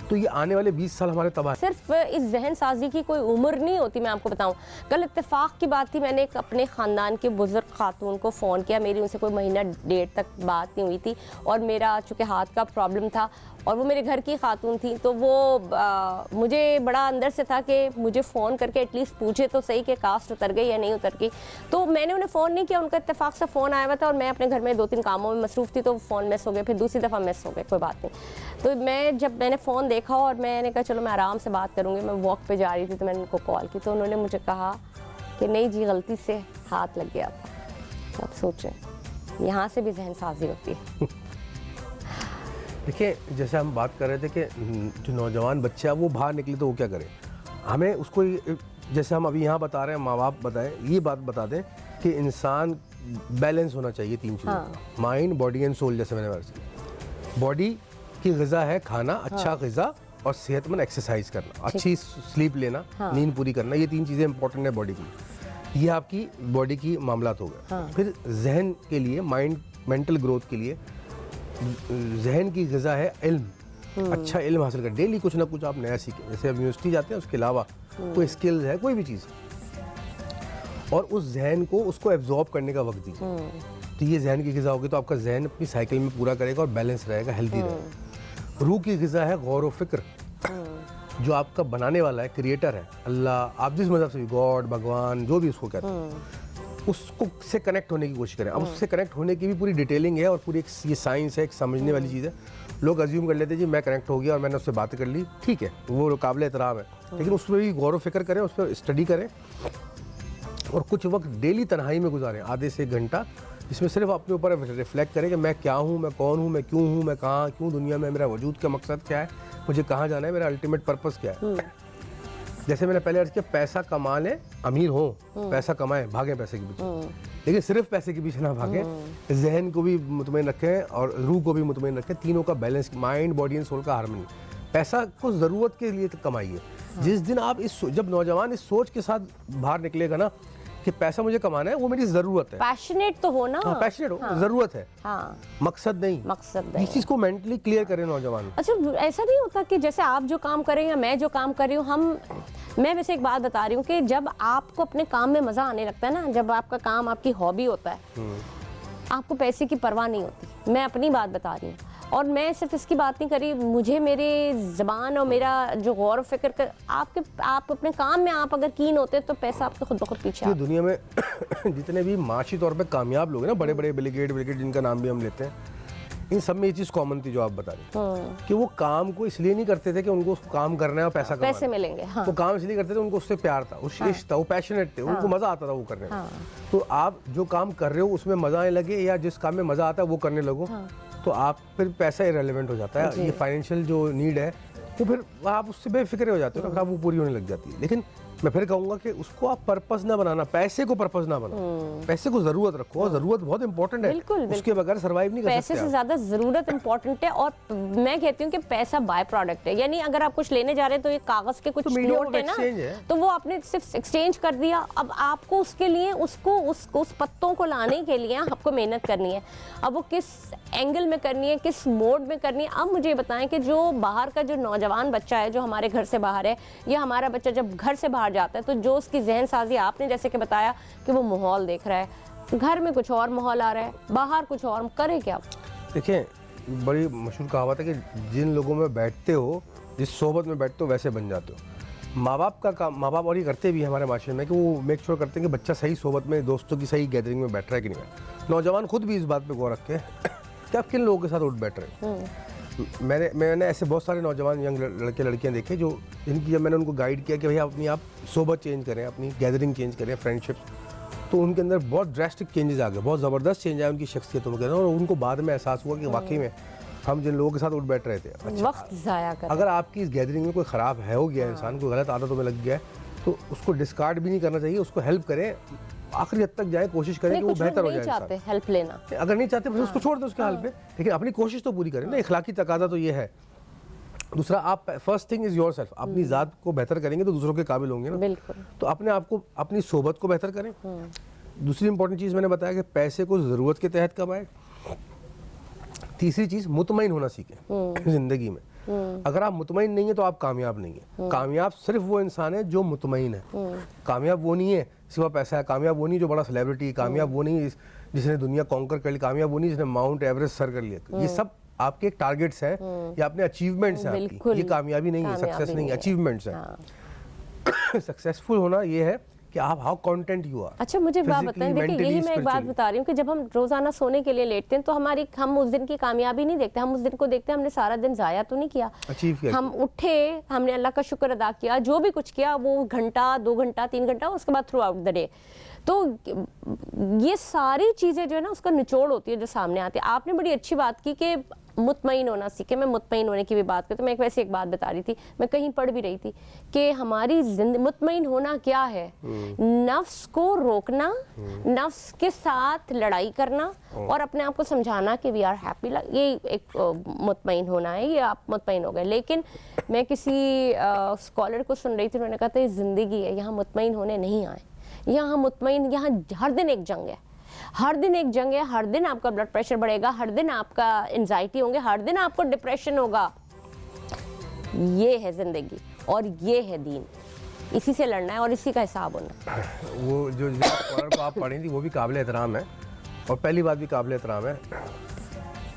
तो ये आने वाले 20 साल हमारे तबाह। सिर्फ इस जहन साजी की कोई उम्र नहीं होती, मैं आपको बताऊं, कल इत्तेफाक की बात थी, मैंने एक अपने ख़ानदान के बुजुर्ग खातून को फ़ोन किया, मेरी उनसे कोई महीना डेढ़ तक बात नहीं हुई थी, और मेरा चूँकि हाथ का प्रॉब्लम था और वो मेरे घर की खातून थी, तो वो मुझे बड़ा अंदर से था कि मुझे फ़ोन करके एटलीस्ट पूछे तो सही कि कास्ट उतर गई या नहीं उतर गई। तो मैंने उन्हें फ़ोन नहीं किया, उनका इत्तेफाक से फ़ोन आया हुआ था और मैं अपने घर में 2-3 कामों में मसरूफ़ थी, तो फ़ोन मिस हो गया, फिर दूसरी दफ़ा मिस हो गए, कोई बात नहीं। तो जब मैंने फ़ोन देखा और मैंने कहा चलो मैं आराम से बात करूँगी, मैं वॉक पे जा रही थी, तो मैंने उनको कॉल की, तो उन्होंने मुझे कहा कि नहीं जी, गलती से हाथ लग गया था। तो आप सोचें, यहाँ से भी जहन साजी होती है। देखिए, जैसे हम बात कर रहे थे कि जो नौजवान बच्चा वो बाहर निकले तो वो क्या करे, हमें उसको, जैसे हम अभी यहाँ बता रहे हैं, माँ बाप बताएं, ये बात बता दें कि इंसान बैलेंस होना चाहिए 3 चीज़ें, माइंड, बॉडी एंड सोल। जैसे मैंने बात की, बॉडी की ग़िज़ा है खाना, अच्छा ग़िज़ा और सेहतमंद एक्सरसाइज करना, अच्छी स्लीप लेना, नींद पूरी करना, ये 3 चीज़ें इंपॉर्टेंट है बॉडी की। ये आपकी बॉडी की मामलात हो गए। फिर जहन के लिए, माइंड, मेंटल ग्रोथ के लिए जहन की ग़िज़ा है इल्म, अच्छा इल्म हासिल कर, डेली कुछ ना कुछ आप नया सीखें। जैसे अब यूनिवर्सिटी जाते हैं, उसके अलावा कोई स्किल्स है, कोई भी चीज़, और उस जहन को, उसको एब्जॉर्ब करने का वक्त दीजिए। तो ये जहन की ग़िज़ा होगी तो आपका जहन अपनी साइकिल में पूरा करेगा और बैलेंस रहेगा, हेल्दी रहेगा। रूह की ग़िज़ा है गौर व फिक्र, जो आपका बनाने वाला है, क्रिएटर है, अल्लाह, आप जिस मज़हब से भी, गॉड, भगवान, जो भी उसको कहते हैं, उसको से कनेक्ट होने की कोशिश करें। अब उससे कनेक्ट होने की भी पूरी डिटेलिंग है और पूरी एक ये साइंस है, एक समझने वाली चीज़ है। लोग अज्यूम कर लेते हैं जी मैं कनेक्ट हो गया और मैंने उससे बात कर ली, ठीक है, वो काबिल एहतराम है, लेकिन उस पर भी गौर व फिक्र करें, उस पर स्टडी करें और कुछ वक्त डेली तन्हाई में गुजारें, आधे से 1 घंटा, जिसमें सिर्फ अपने ऊपर रिफ्लेक्ट करें कि मैं क्या हूँ, मैं कौन हूँ, मैं क्यों हूँ, मैं कहाँ, क्यों दुनिया में, मेरा वजूद का मकसद क्या है, मुझे कहाँ जाना है, मेरा अल्टीमेट पर्पस क्या है। जैसे मैंने पहले अर्ज किया, पैसा कमा लें, अमीर हो, पैसा कमाएं, भागें पैसे के पीछे, लेकिन सिर्फ पैसे के पीछे ना भागें, जहन को भी मुतमईन रखें और रूह को भी मुतमईन रखें, तीनों का balance, mind, body and soul का हार्मनी। पैसा को ज़रूरत के लिए कमाइए। जिस दिन आप जब नौजवान इस सोच के साथ बाहर निकलेगा ना कि पैसा मुझे कमाना है, वो मेरी जरूरत है। पैशनेट तो हो ना। हाँ, पैशनेट हो, जरूरत है, हाँ, मकसद नहीं। मकसद नहीं। इस चीज को मेंटली क्लियर करें नौजवान। अच्छा, ऐसा नहीं होता कि जैसे आप जो काम कर रहे हैं या मैं जो काम कर रही हूँ, मैं वैसे एक बात बता रही हूँ कि जब आपको अपने काम में मजा आने लगता है ना, जब आपका काम आपकी हॉबी होता है, आपको पैसे की परवाह नहीं होती। मैं अपनी बात बता रही हूँ, और मैं सिर्फ इसकी बात नहीं करी, मुझे मेरे ज़बान और मेरा जो गौर फिक्र कर आप अपने काम में आप अगर कीन होते तो पैसा आपके खुद ब खुद पीछे आता। दुनिया में जितने भी माशी तौर पे कामयाब लोग हैं ना, बड़े बड़े बिल गेट जिनका नाम भी हम लेते हैं, इन सब में ये चीज़ कॉमन थी जो आप बता रही कि वो काम को इसलिए नहीं करते थे कि उनको काम करना है और पैसा कमाना, पैसे मिलेंगे। हाँ। वो काम इसलिए करते थे, उनको उससे प्यार था, उस इश्क था, वो पैशनेट थे, उनको मजा आता था वो करने में। तो आप जो काम कर रहे हो उसमें मजा आने लगे, या जिस काम में मजा आता है वो करने लगो, तो आप फिर पैसा इरेलेवेंट हो जाता है। ये फाइनेंशियल जो नीड है वो फिर आप उससे बेफिक्रे हो जाते हो ना, वो पूरी होने लग जाती है। लेकिन मैं फिर कहूंगा कि उसको आप पर्पस ना बनाना, पैसे को पर्पस ना बनाओ, पैसे को जरूरत रखो, और जरूरत बहुत इंपॉर्टेंट है। बिल्कुल, उसके बगैर सर्वाइव नहीं कर सकते। पैसे से ज्यादा जरूरत इंपॉर्टेंट है, और मैं कहती हूँ कि पैसा बाय प्रोडक्ट है। यानी अगर आप कुछ लेने जा रहे हैं तो ये कागज के कुछ नोट है ना, तो वो आपने सिर्फ एक्सचेंज कर दिया। अब आपको उसके लिए उसको उस पत्तों को लाने के लिए आपको मेहनत करनी है। अब वो किस एंगल में करनी है, किस मोड में करनी है। अब मुझे बताएं कि जो बाहर का जो नौजवान बच्चा है, जो हमारे घर से बाहर है, या हमारा बच्चा जब घर से बाहर जाता है, तो जो उसकी जहन साजी, आपने जैसे कि बताया कि वो माहौल देख रहा है, घर में कुछ और माहौल आ रहा है, बाहर कुछ और, करे क्या? देखिए, बड़ी मशहूर कहावत है कि जिन लोगों में बैठते हो, जिस सोबत में बैठते हो, वैसे बन जाते हो। माँ बाप का काम, माँ बाप और ये करते भी हमारे माशरे में कि वो मेक श्योर करते हैं कि बच्चा सही सोबत में, दोस्तों की सही गैदरिंग में बैठ रहा है कि नहीं। नौजवान खुद भी इस बात पे गौर रखते हैं कि आप किन लोगों के साथ उठ बैठ रहे हैं। मैंने ऐसे बहुत सारे नौजवान यंग लड़के लड़कियां देखे जो, जिनकी जब मैंने उनको गाइड किया कि भैया अपनी आप सोबत चेंज करें, अपनी गैदरिंग चेंज करें, फ्रेंडशिप, तो उनके अंदर बहुत ड्रास्टिक चेंजेस आ गए, बहुत ज़बरदस्त चेंज आया उनकी शख्सियतों के अंदर। और उनको बाद में एहसास हुआ कि वाकई में हम जिन लोगों के साथ उठ बैठ रहे थे, अच्छा, वक्त ज़ाया कर, अगर आपकी इस गैदरिंग में कोई ख़राब है हो गया, इंसान को गलत आदतों में लग गया है, तो उसको डिस्कार्ड भी नहीं करना चाहिए, उसको हेल्प करें, आखिरी हद तक जाए, कोशिश करें कि वो बेहतर हो जाए। चाहते हेल्प लेना, अगर नहीं चाहते फिर उसको छोड़ दो उसके हाल पे, लेकिन अपनी कोशिश तो पूरी करें ना। इखलाकी तकाजा तो ये है। दूसरा, आप फर्स्ट थिंग इज योरसेल्फ, अपनी ज़ात को बेहतर करेंगे तो दूसरों के काबिल होंगे ना। बिल्कुल। तो अपने आप को, अपनी सोबत को बेहतर करें। दूसरी इंपॉर्टेंट चीज़ मैंने बताया कि पैसे को ज़रूरत के तहत कमाएं। तीसरी चीज़, मुतमईन होना सीखें जिंदगी में। अगर आप मुतमईन नहीं है तो आप कामयाब नहीं है। कामयाब सिर्फ वो इंसान है जो मुतमईन है। कामयाब वो नहीं है सिवा पैसा है, कामयाब वो नहीं जो बड़ा सेलिब्रिटी, कामयाब वो नहीं जिसने दुनिया कॉन्कर कर ली, कामयाब वो नहीं जिसने माउंट एवरेस्ट सर कर लिया। ये सब आपके टारगेट्स हैं या अपने अचीवमेंट्स हैं आपकी। ये कामयाबी नहीं है, सक्सेस नहीं है, अचीवमेंट्स हैं। सक्सेसफुल होना ये है कि आप हाउ कंटेंट यू आर। अच्छा, मुझे एक बात बताएं, देखिए यही मैं एक बात बता रही हूँ कि जब हम रोजाना सोने के लिए लेटते हैं तो हम उस दिन की कामयाबी नहीं देखते, हम उस दिन को देखते हैं हमने सारा दिन जाया तो नहीं किया, अचीव किया। हम उठे, हमने अल्लाह का शुक्र अदा किया, जो भी कुछ किया वो घंटा, 2 घंटा, 3 घंटा, उसके बाद थ्रू आउट द डे। तो ये सारी चीजें जो है ना उसका निचोड़ होती है जो सामने आती है। आपने बड़ी अच्छी बात की कि मुतमईन होना सीखे। मैं मुतमईन होने की भी बात करती हूँ। मैं एक वैसे एक बात बता रही थी, मैं कहीं पढ़ भी रही थी कि हमारी मुतमईन होना क्या है, नफ्स को रोकना, नफ्स के साथ लड़ाई करना और अपने आप को समझाना कि वी आर हैप्पी, ये एक मुतमईन होना है। ये आप मुतमईन हो गए। लेकिन मैं किसी स्कॉलर को सुन रही थी, उन्होंने कहा था ये जिंदगी है, यहाँ मुतमईन होने नहीं आए, यहाँ मुतमईन, यहाँ हर दिन एक जंग है, हर दिन एक जंग है, हर दिन आपका ब्लड प्रेशर बढ़ेगा, हर दिन आपका एंजाइटी होंगे, हर दिन आपको डिप्रेशन होगा। ये है जिंदगी और ये है दीन, इसी से लड़ना है और इसी का हिसाब होना। वो जो स्कॉलर को आप पढ़ी थी वो भी काबिल एहतराम है, और पहली बात भी काबिल एहतराम है।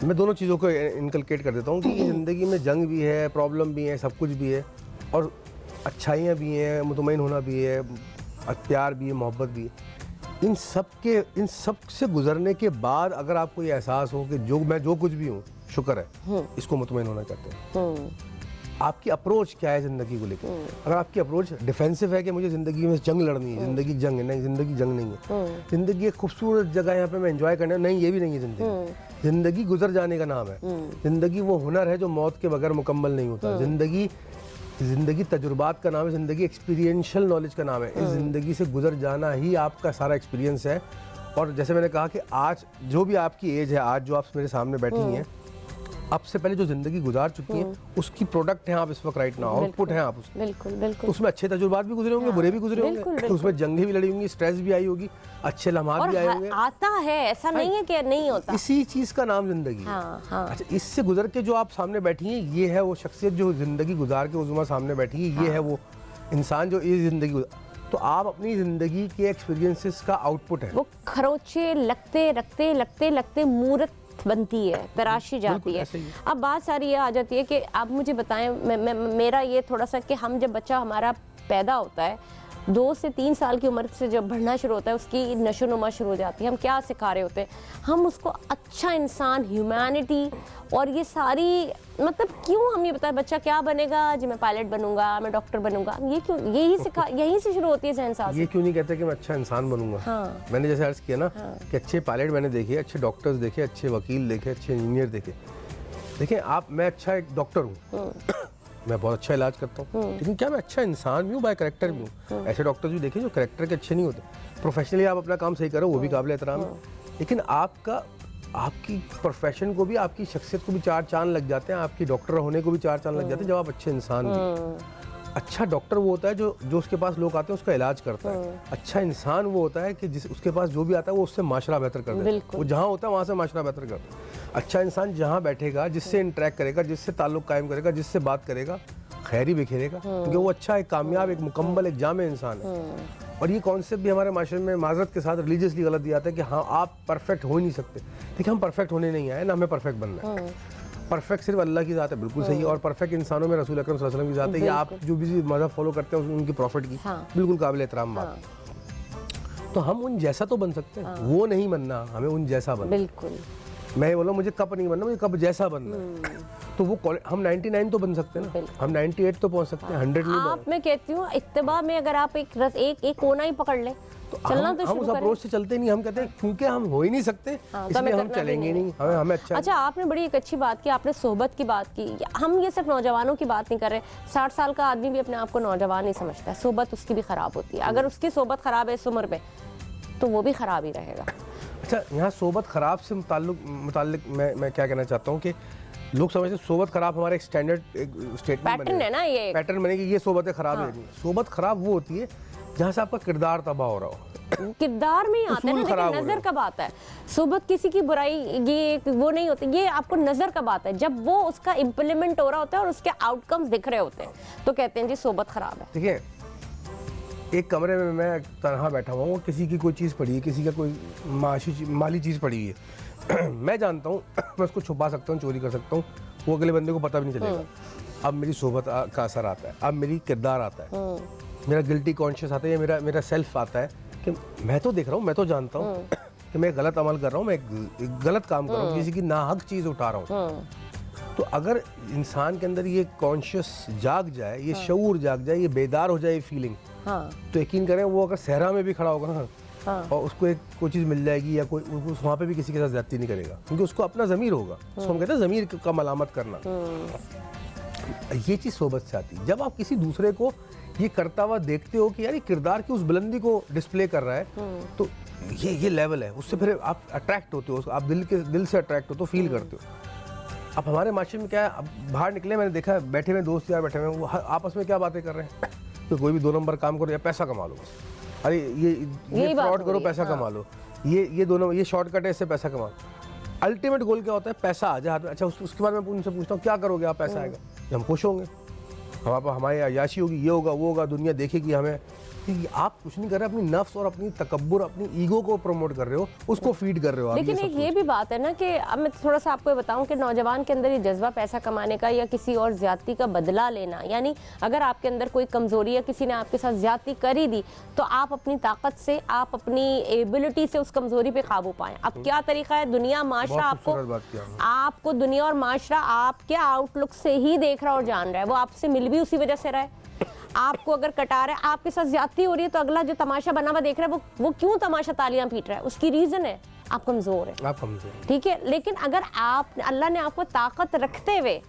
मैं दोनों चीज़ों को इनकलकेट कर देता हूँ कि ज़िंदगी में जंग भी है, प्रॉब्लम भी है, सब कुछ भी है, और अच्छाइयाँ भी हैं, मुतमईन होना भी है, प्यार भी है, मोहब्बत भी है। इन सब से गुजरने के बाद अगर आपको ये एहसास हो कि मैं जो कुछ भी हूँ शुक्र है, इसको मुतमईन होना कहते हैं। आपकी अप्रोच क्या है ज़िंदगी को लेकर? अगर आपकी अप्रोच डिफेंसिव है कि मुझे ज़िंदगी में जंग लड़नी है, ज़िंदगी जंग है, नहीं, ज़िंदगी जंग नहीं है। ज़िंदगी एक खूबसूरत जगह है, यहाँ पे मैं एंजॉय करना, नहीं, ये भी नहीं है ज़िंदगी। ज़िंदगी गुजर जाने का नाम है। ज़िंदगी वो हुनर है जो मौत के बगैर मुकम्मल नहीं होता। ज़िंदगी तजुर्बात का नाम है, ज़िंदगी एक्सपीरियंशियल नॉलेज का नाम है। इस ज़िंदगी से गुजर जाना ही आपका सारा एक्सपीरियंस है। और जैसे मैंने कहा कि आज जो भी आपकी एज है, आज जो आप मेरे सामने बैठी हैं, अब से पहले जो जिंदगी गुजार चुकी हैं उसकी प्रोडक्ट हैं आप इस वक्त राइट नाउ, आउटपुट हैं आप उसके। बिल्कुल बिल्कुल। उसमें अच्छे तजुर्बात भी गुजरे होंगे, बुरे भी गुजरे होंगे, उसमें जंगें भी लड़ी होंगी, स्ट्रेस भी आई होगी, अच्छे लम्हात भी आए होंगे। आता है, ऐसा नहीं है कि नहीं होता। इसी चीज का नाम जिंदगी है। अच्छा, इससे गुजर के जो आप सामने बैठी हैं, ये है वो शख्सियत जो जिंदगी गुजार के उस सामने बैठी है, ये है वो इंसान जो ये जिंदगी। तो आप अपनी जिंदगी के एक्सपीरियंसेस का आउटपुट है। वो खरोचे लगते लगते लगते लगते मूर्त बनती है, तराशी जाती है। अब बात सारी ये आ जाती है कि आप मुझे बताएं, मेरा ये थोड़ा सा कि हम जब बच्चा हमारा पैदा होता है 2 से 3 साल की उम्र से जब बढ़ना शुरू होता है, उसकी नशोनुमा शुरू हो जाती है। हम क्या सिखा रहे होते हैं? हम उसको अच्छा इंसान, ह्यूमैनिटी और ये सारी, मतलब क्यों हम ये बताएं बच्चा क्या बनेगा जी, मैं पायलट बनूंगा, मैं डॉक्टर बनूंगा, ये क्यों, यही सिखा, यहीं से शुरू होती है ज़हन-साज़ी। ये क्यों नहीं कहते कि मैं अच्छा इंसान बनूंगा? हाँ। मैंने जैसे अर्ज किया ना कि अच्छे पायलट मैंने देखे, अच्छे डॉक्टर्स देखे, अच्छे वकील देखे, अच्छे इंजीनियर देखे। देखिए आप, मैं अच्छा एक डॉक्टर हूँ, मैं बहुत अच्छा इलाज करता हूँ, लेकिन क्या मैं अच्छा इंसान भी हूँ, बाय कैरेक्टर भी हूँ? ऐसे डॉक्टर्स भी देखे जो कैरेक्टर के अच्छे नहीं होते। प्रोफेशनली आप अपना काम सही करो, वो भी काबिल एहतराम है, लेकिन आपकी प्रोफेशन को भी, आपकी शख्सियत को भी 4 चांद लग जाते हैं, आपकी डॉक्टर होने को भी 4 चांद लग जाते हैं जब आप अच्छे इंसान भी। अच्छा डॉक्टर वो होता है जो उसके पास लोग आते हैं उसका इलाज करता है। अच्छा इंसान वो होता है कि जिस उसके पास जो भी आता है वो उससे माशरा बेहतर कर देता है, वो जहाँ होता है वहाँ से माशरा बेहतर करता है। अच्छा इंसान जहाँ बैठेगा, जिससे इंटरेक्ट करेगा, जिससे ताल्लुक कायम करेगा, जिससे बात करेगा, खैर ही बिखेरेगा, क्योंकि वो अच्छा, एक कामयाब, एक मुकम्मल, एक जामे इंसान है। और ये कॉन्सेप्ट भी हमारे माशरे में माजरत के साथ रिलीजियसली गलत दिया जाता है कि हाँ आप परफेक्ट हो ही नहीं सकते। देखिए हम परफेक्ट होने नहीं आए ना, हमें परफेक्ट बनना है। परफेक्ट सिर्फ अल्लाह की ज़ात है, बिल्कुल सही है, और परफेक्ट इंसानों में रसूल अकरम सल्लल्लाहु अलैहि वसल्लम की ज़ात है। ये आप जो भी मज़हब फॉलो करते हैं उनकी प्रॉफिट की बिल्कुल काबिल एहतराम बात। तो हम उन जैसा तो बन सकते हैं, वो नहीं बनना, हमें उन जैसा बनना। बिल्कुल। मैं बोला मुझे कप नहीं बनना, मुझे कप जैसा बनना है। तो वो हम 99 तो बन सकते हैं ना, हम 98 तो पहुंच सकते हैं, 100 नहीं। आप, मैं कहती हूँ इत्तिबा में अगर आप एक कोना ही पकड़ ले तो चलना तो हम उस अप्रोच से चलते नहीं। हम कहते हैं क्योंकि हम हो ही नहीं सकते, इसलिए हम चलेंगे नहीं, हमें अच्छा आपने बड़ी एक अच्छी बात की, आपने सोहबत की बात की। हम ये सिर्फ नौजवानों की बात नहीं कर रहे, 60 साल का आदमी भी अपने आप को नौजवान नहीं समझता है, सोहबत उसकी भी खराब होती है। अगर उसकी सोहबत खराब है इस उम्र में तो वो भी खराब ही रहेगा। अच्छा, यहाँ सोहबत खराब से मुताल्लिक मैं क्या कहना चाहता हूँ कि लोग समझते हैं सोहबत खराब हमारा एक स्टैंडर्ड स्टेटमेंट पैटर्न है ना, ये पैटर्न बने कि ये सोहबत खराब है। सोहबत खराब वो होती है जहाँ से आपका किरदार तबाह हो रहा हो। किरदार में ही आता है ना, लेकिन नजर कब आता है? सोहबत किसी की बुराई ये वो नहीं होती, ये आपको नजर कब आता है? जब वो उसका इम्प्लीमेंट हो रहा होता है और उसके आउटकम्स दिख रहे होते हैं, तो कहते हैं जी सोहबत खराब है। देखिए एक कमरे में मैं तनहा बैठा हुआ हूँ, किसी की कोई चीज़ पड़ी है, किसी का कोई माली चीज़ पड़ी हुई है मैं जानता हूँ मैं उसको छुपा सकता हूँ, चोरी कर सकता हूँ, वो अगले बंदे को पता भी नहीं चलेगा। अब मेरी सोहबत का असर आता है, अब मेरी किरदार आता है, मेरा गिल्टी कॉन्शियस आता है, या मेरा सेल्फ आता है कि मैं तो देख रहा हूँ, मैं तो जानता हूँ कि मैं गलत अमल कर रहा हूँ, मैं एक गलत काम कर रहा हूँ, किसी की नाहक चीज़ उठा रहा हूँ। तो अगर इंसान के अंदर ये कॉन्शियस जाग जाए, ये शऊर जाग जाए, ये बेदार हो जाए ये फीलिंग, तो यकीन करें वो अगर सहरा में भी खड़ा होगा ना और उसको एक कोई चीज़ मिल जाएगी या कोई वहाँ पे भी किसी के साथ ज्यादती नहीं करेगा, क्योंकि उसको अपना ज़मीर होगा। उसको हम कहते हैं ज़मीर का मलामत करना। ये चीज़ सोहबत से आती है। जब आप किसी दूसरे को ये करता हुआ देखते हो कि यार ये किरदार की उस बुलंदी को डिस्प्ले कर रहा है, तो ये लेवल है, उससे फिर आप अट्रैक्ट होते हो, आप दिल से अट्रैक्ट हो तो फील करते हो। अब हमारे माशरे में क्या है, अब बाहर निकले मैंने देखा बैठे हुए दोस्त यार बैठे हुए वो आपस में क्या बातें कर रहे हैं, तो कोई भी 2 नंबर काम करो या पैसा कमा लो, अरे ये फ्रॉड करो पैसा कमा लो, ये दोनों ये शॉर्टकट है, इससे पैसा कमा। अल्टीमेट गोल क्या होता है? पैसा आ जाए हाथ में। अच्छा उसके बाद मैं उनसे पूछता हूँ क्या करोगे आप? पैसा आएगा, हम खुश होंगे, हमारी अयाशी होगी, ये होगा वो होगा, दुनिया देखेगी हमें। आप कुछ नहीं कर रहे, अपनी नफ्स और अपनी तकब्बुर, अपनी ईगो को प्रमोट कर रहे हो, उसको फीड कर रहे हो। लेकिन एक ये भी बात है ना कि अब मैं थोड़ा सा आपको बताऊं कि नौजवान के अंदर ये जज्बा पैसा कमाने का या किसी और ज्यादती का बदला लेना, यानी अगर आपके अंदर कोई कमजोरी या किसी ने आपके साथ ज्यादती कर ही दी तो आप अपनी ताकत से, आप अपनी एबिलिटी से उस कमजोरी पे काबू पाएं। अब क्या तरीका है? दुनिया माशरा आपको दुनिया और माशरा आपके आउटलुक से ही देख रहा और जान रहा है, वो आपसे मिल भी उसी वजह से रहा है। आपको अगर कटा रहा है, आपके साथ ज्यादती हो रही है, तो अगला जो तमाशा बना हुआ देख रहा है वो क्यों तमाशा तालियां पीट रहा है? उसकी रीजन है आप कमजोर है, ठीक है। लेकिन अगर आप, अल्लाह ने आपको ताकत रखते हुए,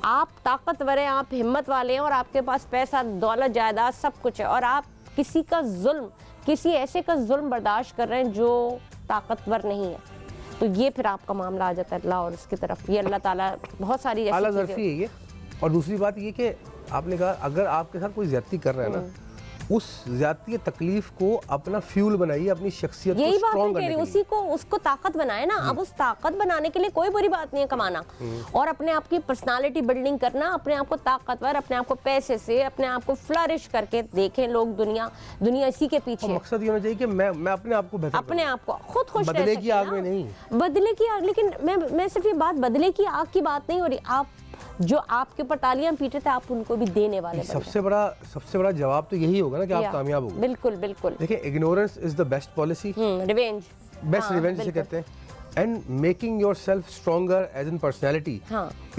आप ताकतवर हैं, आप हिम्मत वाले हैं और आपके पास पैसा दौलत जायदाद सब कुछ है, और आप किसी का जुल्म, किसी ऐसे का जुल्म बर्दाश्त कर रहे हैं जो ताकतवर नहीं है, तो ये फिर आपका मामला आ जाता है अल्लाह और उसकी तरफ। ये अल्लाह ताला बहुत सारी ऐसी आला चीज़ें- ज़र्फ़ी है ये। और दूसरी बात ये कि आपने कहा अगर आपके साथ कोई ज्यादती कर रहा है ना, उस ज्यादती तकलीफ को अपना फ्यूल बनाइए, अपनी शख्सियत को यही बात मैं स्ट्रॉन्ग कह करने रही के हूँ, लिए। उसी को उसको ताकत बनाए ना। अब उस ताकत बनाने के लिए कोई बुरी बात नहीं है कमाना, और अपने आप की पर्सनालिटी बिल्डिंग करना, अपने आप को ताकतवर, अपने आप को पैसे से, अपने आप को फ्लरिश करके देखें लोग। दुनिया इसी के पीछे और है। मकसद ये होना चाहिए कि मैं अपने आप को बेहतर अपने आप को खुद खुश रह बदले सकें की आग ना। में नहीं। बदले की आग, लेकिन मैं सिर्फ ये बात बदले की आग की बात नहीं हो रही। आप जो आपके ऊपर तालियां पीटे थे, आप उनको भी देने वाले बन सबसे बड़ा जवाब तो यही होगा ना कि आप कामयाब होंगे। बिल्कुल बिल्कुल। देखिए, ignorance is the best policy, revenge, best revenge जिसे कहते हैं, and making yourself stronger as an personality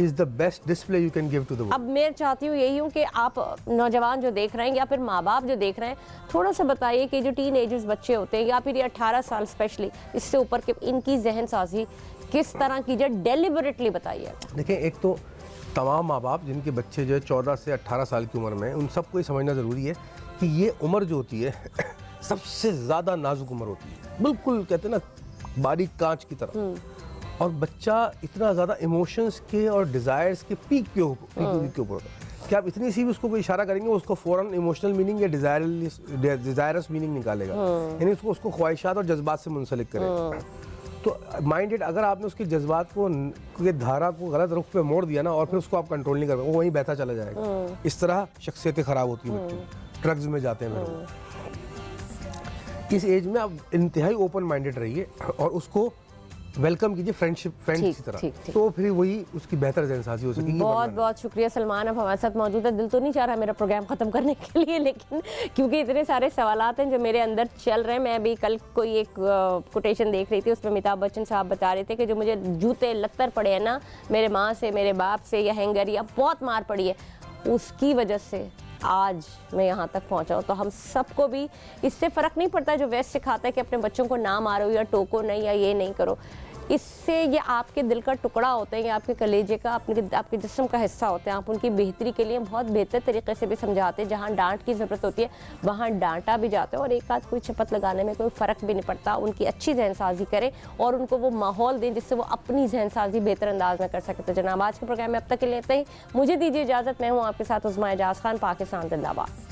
is the best display you can give to the world. अब मैं चाहती हूँ यही हूँ कि आप नौजवान जो देख रहे हैं या फिर माँ बाप जो देख रहे हैं, थोड़ा सा बताइए कि जो टीन एजर्स बच्चे होते हैं या फिर ये 18 साल स्पेशली इससे ऊपर के, इनकी जहन साजी किस तरह की जो डेलिबरेटली बताइए। देखिए, एक तो तमाम माँ बाप जिनके बच्चे जो है 14 से 18 साल की उम्र में, उन सबको ये समझना ज़रूरी है कि ये उम्र जो होती है सबसे ज़्यादा नाजुक उम्र होती है, बिल्कुल कहते हैं ना बारीक कांच की तरह। और बच्चा इतना ज़्यादा इमोशंस के और डिज़ायर्स के पीक के ऊपर होता है कि आप इतनी सी भी उसको कोई इशारा करेंगे, उसको फ़ौरन इमोशनल मीनिंग या डिज़ायरस मीनिंग निकालेगा, यानी उसको ख्वाहिशात और जज्बात से मुंसलिक करेगा। तो माइंडेड, अगर आपने उसके जज्बात को के धारा को गलत रुख पे मोड़ दिया ना, और फिर उसको आप कंट्रोल नहीं कर पाए, वो वहीं बहता चला जाएगा। इस तरह शख्सियतें खराब होती हैं बच्चों, ड्रग्स में जाते हैं फिर। इस एज में आप इंतहाई ओपन माइंडेड रहिए और उसको वेलकम कीजिए, फ्रेंड्स की तरह। तो फिर वही उसकी बेहतर जहनसाजी हो सकेगी। बहुत बहुत शुक्रिया सलमान, अब हमारे साथ मौजूद है। दिल तो नहीं चाह रहा मेरा प्रोग्राम ख़त्म करने के लिए, लेकिन क्योंकि इतने सारे सवालात हैं जो मेरे अंदर चल रहे हैं। मैं अभी कल कोई एक कोटेशन देख रही थी, उसमें अमिताभ बच्चन साहब बता रहे थे कि जो मुझे जूते लत्तर पड़े हैं ना, मेरे माँ से, मेरे बाप से, या हैंगर या बहुत मार पड़ी है, उसकी वजह से आज मैं यहाँ तक पहुँचा हूँ। तो हम सबको भी इससे फ़र्क नहीं पड़ता जो वेस्ट सिखाता है कि अपने बच्चों को ना मारो या टोको नहीं या ये नहीं करो। इससे ये आपके दिल का टुकड़ा होते हैं, या आपके कलेजे का, आपके जिस्म का हिस्सा होते हैं। आप उनकी बेहतरी के लिए बहुत बेहतर तरीके से भी समझाते हैं। जहाँ डांट की ज़रूरत होती है वहाँ डांटा भी जाता है, और एक आध कोई शपथ लगाने में कोई फ़र्क भी नहीं पड़ता। उनकी अच्छी जहनसाजी करें और उनको वो माहौल दें जिससे वो अपनी जहनसाजी बेहतर अंदाज में कर सके। तो जनाब, आज के प्रोग्राम में अब तक के लिए इतना ही। मुझे दीजिए इजाज़त। मैं हूँ आपके साथ उज़्मा एजाज़ खान, पाकिस्तान जिंदाबाद।